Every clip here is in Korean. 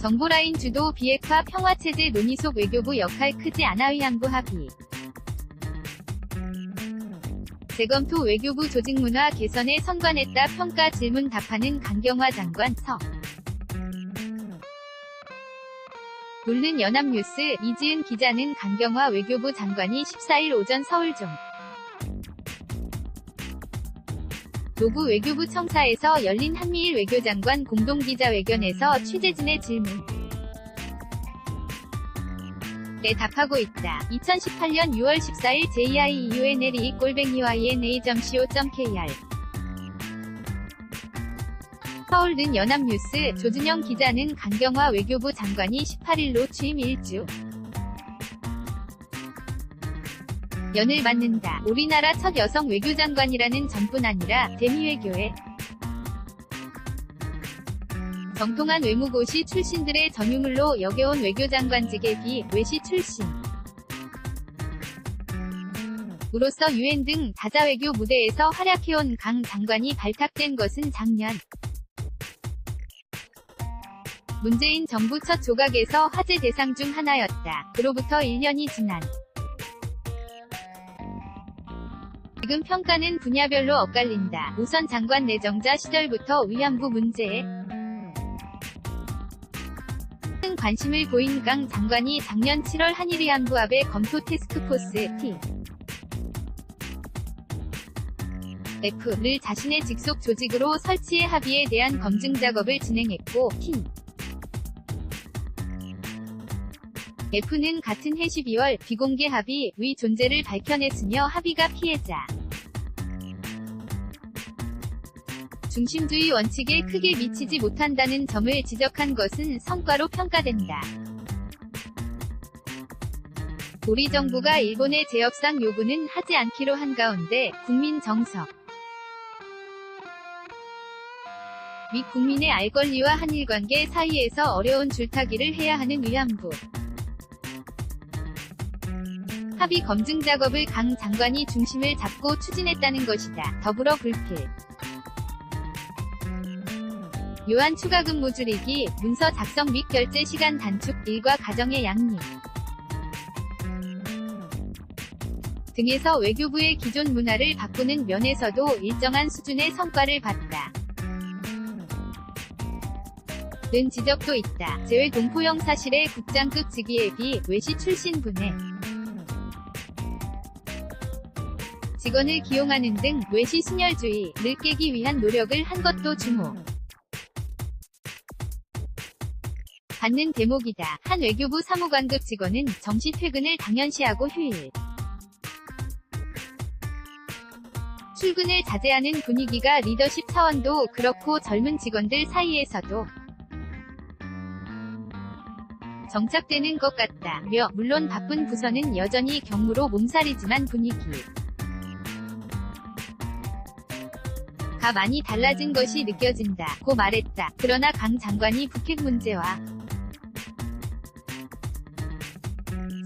정보라인 주도 비핵화 평화체제 논의 속 외교부 역할 크지 않아 위안부 합의. 재검토 외교부 조직문화 개선에 성관했다 평가 질문 답하는 강경화 장관. 서. 물른 연합뉴스 이지은 기자는 강경화 외교부 장관이 14일 오전 서울 종. 도구 외교부 청사에서 열린 한미일 외교장관 공동기자회견에서 취재진의 질문. 에 답하고 있다. 2018년 6월 14일 jiunle@ina.co.kr 서울는 연합뉴스 조준영 기자는 강경화 외교부 장관이 18일로 취임 1주 연을 맞는다. 우리나라 첫 여성 외교장관이라는 점뿐 아니라 대미외교에 정통한 외무고시 출신들의 전유물로 여겨온 외교장관직에 비 외시 출신 으로서 유엔 등 다자외교 무대에서 활약해온 강 장관이 발탁된 것은 작년 문재인 정부 첫 조각에서 화제 대상 중 하나였다. 그로부터 1년이 지난 지금 평가는 분야별로 엇갈린다. 우선 장관 내정자 시절부터 위안부 문제에 큰 관심을 보인 강 장관이 작년 7월 한일위안부 합의 검토 태스크포스 TF를 자신의 직속 조직으로 설치해 합의에 대한 검증 작업을 진행했고 F는 같은 해 12월 비공개 합의 위 존재를 밝혀냈으며 합의가 피해자 중심주의 원칙에 크게 미치지 못한다는 점을 지적한 것은 성과로 평가된다. 우리 정부가 일본의 재협상 요구는 하지 않기로 한 가운데 국민 정석 미 국민의 알 권리와 한일 관계 사이에서 어려운 줄타기를 해야 하는 위안부 합의 검증 작업을 강 장관이 중심을 잡고 추진했다는 것이다. 더불어 불필 요한 추가 근무 줄이기, 문서 작성 및 결제 시간 단축, 일과 가정의 양립 등에서 외교부의 기존 문화를 바꾸는 면에서도 일정한 수준의 성과를 봤다. 는 지적도 있다. 재외 동포형 사실의 국장급 직위에 비 외시 출신 분의 직원을 기용하는 등 외시 순혈주의를 깨기 위한 노력을 한 것도 주목 받는 대목이다. 한 외교부 사무관급 직원은 정시 퇴근을 당연시하고 휴일 출근을 자제하는 분위기가 리더십 차원도 그렇고 젊은 직원들 사이에서도 정착되는 것 같다며 물론 바쁜 부서는 여전히 경무로 몸살이지만 분위기 가 많이 달라진 것이 느껴진다. 고 말했다. 그러나 강 장관이 북핵 문제와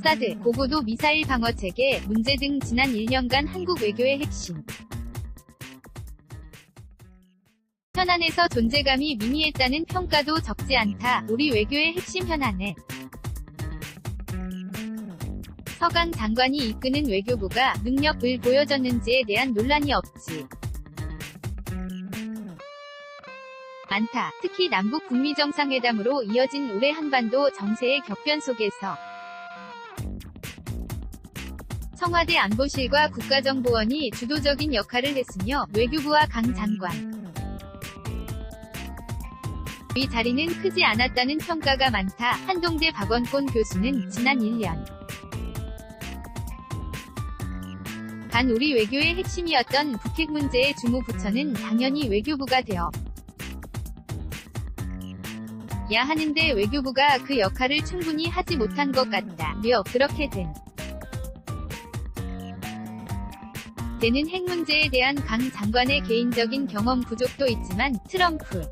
사드, 고고도 미사일 방어체계 문제 등 지난 1년간 한국 외교의 핵심 현안에서 존재감이 미미했다는 평가도 적지 않다. 우리 외교의 핵심 현안에 서강 장관이 이끄는 외교부가 능력을 보여줬는지에 대한 논란이 없지 않다. 특히 남북 북미 정상회담으로 이어진 올해 한반도 정세의 격변 속에서 청와대 안보실과 국가정보원이 주도적인 역할을 했으며 외교부와 강 장관 이 자리는 크지 않았다는 평가가 많다. 한동대 박원곤 교수는 지난 1년 간 우리 외교의 핵심이었던 북핵 문제의 주무부처는 당연히 외교부가 되어 야 하는데 외교부가 그 역할을 충분히 하지 못한 것 같다며 그렇게 되는 핵 문제에 대한 강 장관의 개인적인 경험 부족도 있지만 트럼프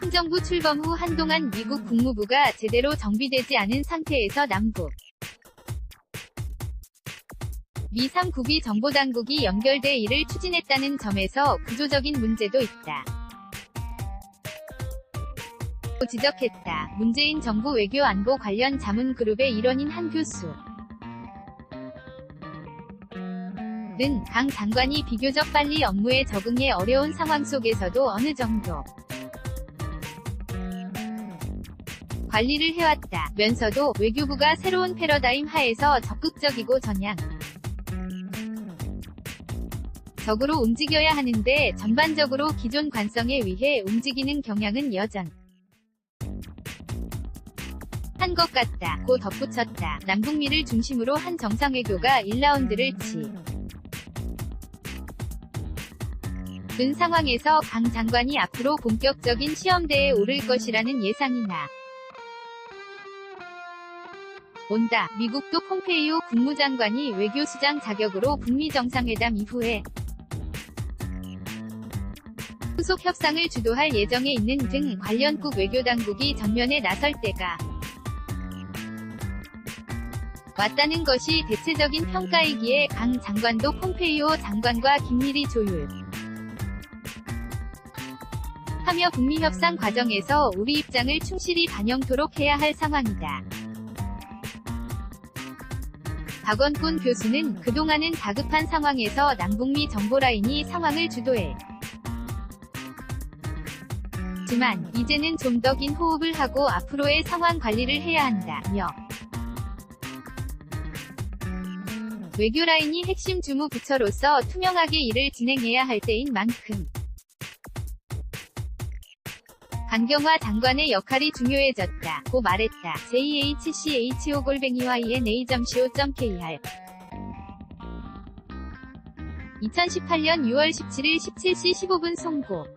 행정부 출범 후 한동안 미국 국무부가 제대로 정비되지 않은 상태에서 남북 미 3국이 정보당국이 연결돼 이를 추진했다는 점에서 구조적인 문제도 있다. 지적했다. 문재인 정부 외교 안보 관련 자문 그룹의 일원인 한 교수 는 강 장관이 비교적 빨리 업무에 적응해 어려운 상황 속에서도 어느 정도 관리를 해왔다면서도 외교부가 새로운 패러다임 하에서 적극적이고 전향적으로 움직여야 하는데 전반적으로 기존 관성에 의해 움직이는 경향은 여전 한 것 같다. 고 덧붙였다. 남북미를 중심으로 한 정상외교가 1라운드를 은 상황에서 강 장관이 앞으로 본격적인 시험대에 오를 것이라는 예상이나 온다. 미국도 폼페이오 국무장관이 외교수장 자격으로 북미 정상회담 이후에 후속 협상을 주도할 예정에 있는 등 관련국 외교당국이 전면에 나설 때가 왔다는 것이 대체적인 평가이기에 강 장관도 폼페이오 장관과 긴밀히 하며 북미 협상 과정에서 우리 입장을 충실히 반영토록 해야 할 상황이다. 박원꾼 교수는 그동안은 다급한 상황에서 남북미 정보라인이 상황을 주도했지만 이제는 좀 더 긴 호흡을 하고 앞으로의 상황 관리를 해야 한다며 외교라인이 핵심 주무 부처로서 투명하게 일을 진행해야 할 때인 만큼 강경화 장관의 역할이 중요해졌다. 고 말했다. jhcho@yna.co.kr 2018년 6월 17일 17시 15분 송고